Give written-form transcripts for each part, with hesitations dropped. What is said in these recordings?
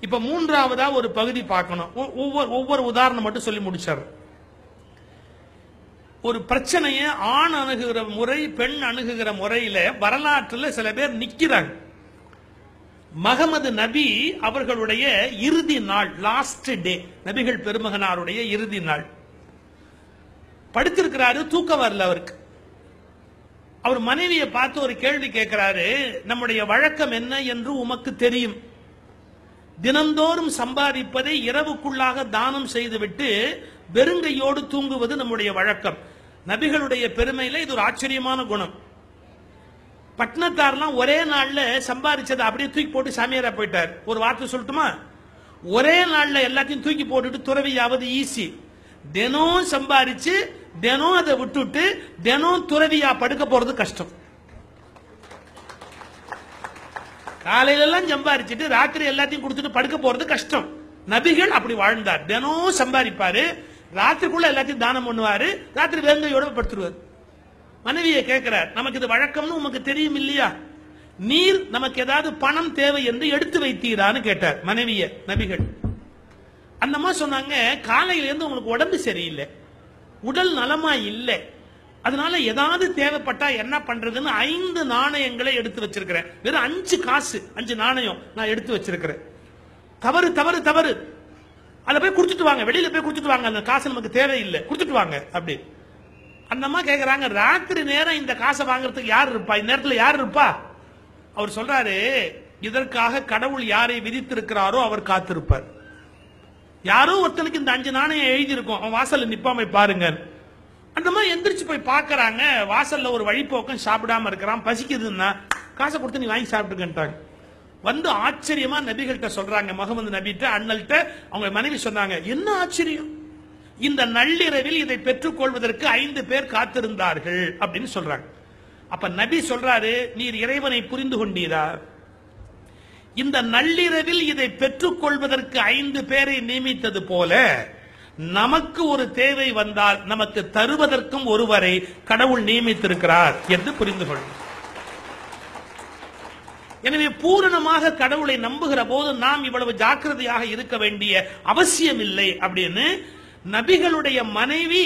இப்ப மூன்றாவதா ஒரு பகுதி பார்க்கணும். ஒவ்வொரு உதாரணம் மட்டும் சொல்லி முடிச்சார். ஒரு பிரச்சனையை ஆண் அணுகுகிற முறை, பெண் அணுகுகிற முறையில வரலாற்றில் சில பேர் நிக்கிறாங்க. முகமது நபி அவர்களுடைய இறுதி நாள், லாஸ்ட் டே, நபிகள் பெருமகனாருடைய இறுதி நாள், படுத்திருக்கிறாரு, தூக்கம் வரல அவருக்கு. அவர் மனைவியை பார்த்து ஒரு கேள்வி கேட்கிறாரு, நம்முடைய வழக்கம் என்ன என்று உமக்கு தெரியும். தினந்தோறும் சம்பாதிப்பதை இரவுக்குள்ளாக தானம் செய்துவிட்டு வெறுங்கையோடு தூங்குவது நம்முடைய வழக்கம். நபிகளுடைய பெருமையில இது ஒரு ஆச்சரியமான குணம். பட்னத்தார்லாம் ஒரே நாள்ல சம்பாதிச்சதை அப்படியே தூக்கி போட்டு சாமியாரா போயிட்டார். ஒரு வார்த்தை சொல்லட்டுமா? ஒரே நாள்ல எல்லாத்தையும் தூக்கி போட்டுட்டு துறவியாவது ஈஸி. தினம் சம்பாதிச்சு தினம் அதை விட்டுட்டு தினம் துறவியா படுக்க போறது கஷ்டம். காலையில எல்லாம் சம்பாதிச்சுட்டு ராத்திரி எல்லாத்தையும் கொடுத்துட்டு படுக்க போறது கஷ்டம். நபிகள் அப்படி வாழ்ந்தார். தினம் சம்பாதிப்பாரு, ராத்திரிக்குள்ள எல்லாத்தையும் தானம் பண்ணுவாரு, ராத்திரி வேங்கையோட படுத்துருவார். மனைவியை கேட்கிறார், நமக்கு இது வழக்கம்னு உமக்கு தெரியும் இல்லையா? நீர் நமக்கு ஏதாவது பணம் தேவை என்று எடுத்து வைத்தீரான்னு கேட்டார் மனைவிய நபிகள். அந்த அம்மா சொன்னாங்க, காலையில இருந்து உங்களுக்கு உடம்பு சரியில்லை, உடல் நலமா இல்லை, அதனால ஏதாவது தேவைப்பட்டா என்ன பண்றதுன்னு 5 நாணயங்களை எடுத்து வச்சிருக்கிறேன். வெறும் 5 காசு, 5 நாணயம் நான் எடுத்து வச்சிருக்கிறேன். தவறு தவறு தவறு, அதை போய் குடுத்துட்டு வாங்க, வெளியில போய் குடுத்துட்டு வாங்க, அந்த காசு நமக்கு தேவையில்லை, குடுத்துட்டு வாங்க அப்படி. அந்த அம்மா கேட்கிறாங்க, ராத்திரி நேரம் இந்த காசை வாங்குறதுக்கு யார் இருப்பா? இந்த நேரத்தில் யார் இருப்பா? அவர் சொல்றாரு, இதற்காக கடவுள் யாரை விதித்திருக்கிறாரோ அவர் காத்திருப்பார். யாரோ ஒருத்தனுக்கு இந்த 5 நாணயம் எழுதி இருக்கும், அவன் வாசல்ல நிப்பாம பாருங்க. அந்த மாதிரி எந்திரிச்சு போய் பாக்குறாங்க, வாசல்ல ஒரு வழிபோக்கம் சாப்பிடாம இருக்கிறான், பசிக்குதுன்னா காசை கொடுத்து நீ வாங்கி சாப்பிட்டுக்கிட்டாங்க. வந்து ஆச்சரியமா நபிகள்கிட்ட சொல்றாங்க, முகமது நபிட்ட, அண்ணல்கிட்ட. அவங்க மனைவி சொன்னாங்க, என்ன ஆச்சரியம், இந்த நள்ளிரவில் இதை பெற்றுக் கொள்வதற்கு 5 பேர் காத்திருந்தார்கள் அப்படின்னு சொல்றாங்க. அப்ப நபி சொல்றாரு, நீர் இறைவனை புரிந்து கொண்டீரா? இந்த நள்ளிரவில் இதை பெற்றுக் கொள்வதற்கு 5 பேரை நியமித்தது போல நமக்கு ஒரு தேவை வந்தால் நமக்கு தருவதற்கும் ஒருவரை கடவுள் நியமித்திருக்கிறார் என்று புரிந்து கொள்ளும். எனவே பூரணமாக கடவுளை நம்புகிற போது நாம் இவ்வளவு ஜாக்கிரதையாக இருக்க வேண்டிய அவசியம் இல்லை அப்படின்னு நபிகளுடைய மனைவி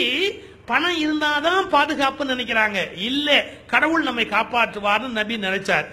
பணம் இருந்தாதான் பாதுகாப்பு நினைக்கிறாங்க. இல்ல, கடவுள் நம்மை காப்பாற்றுவார்னு நபி நினைச்சார்.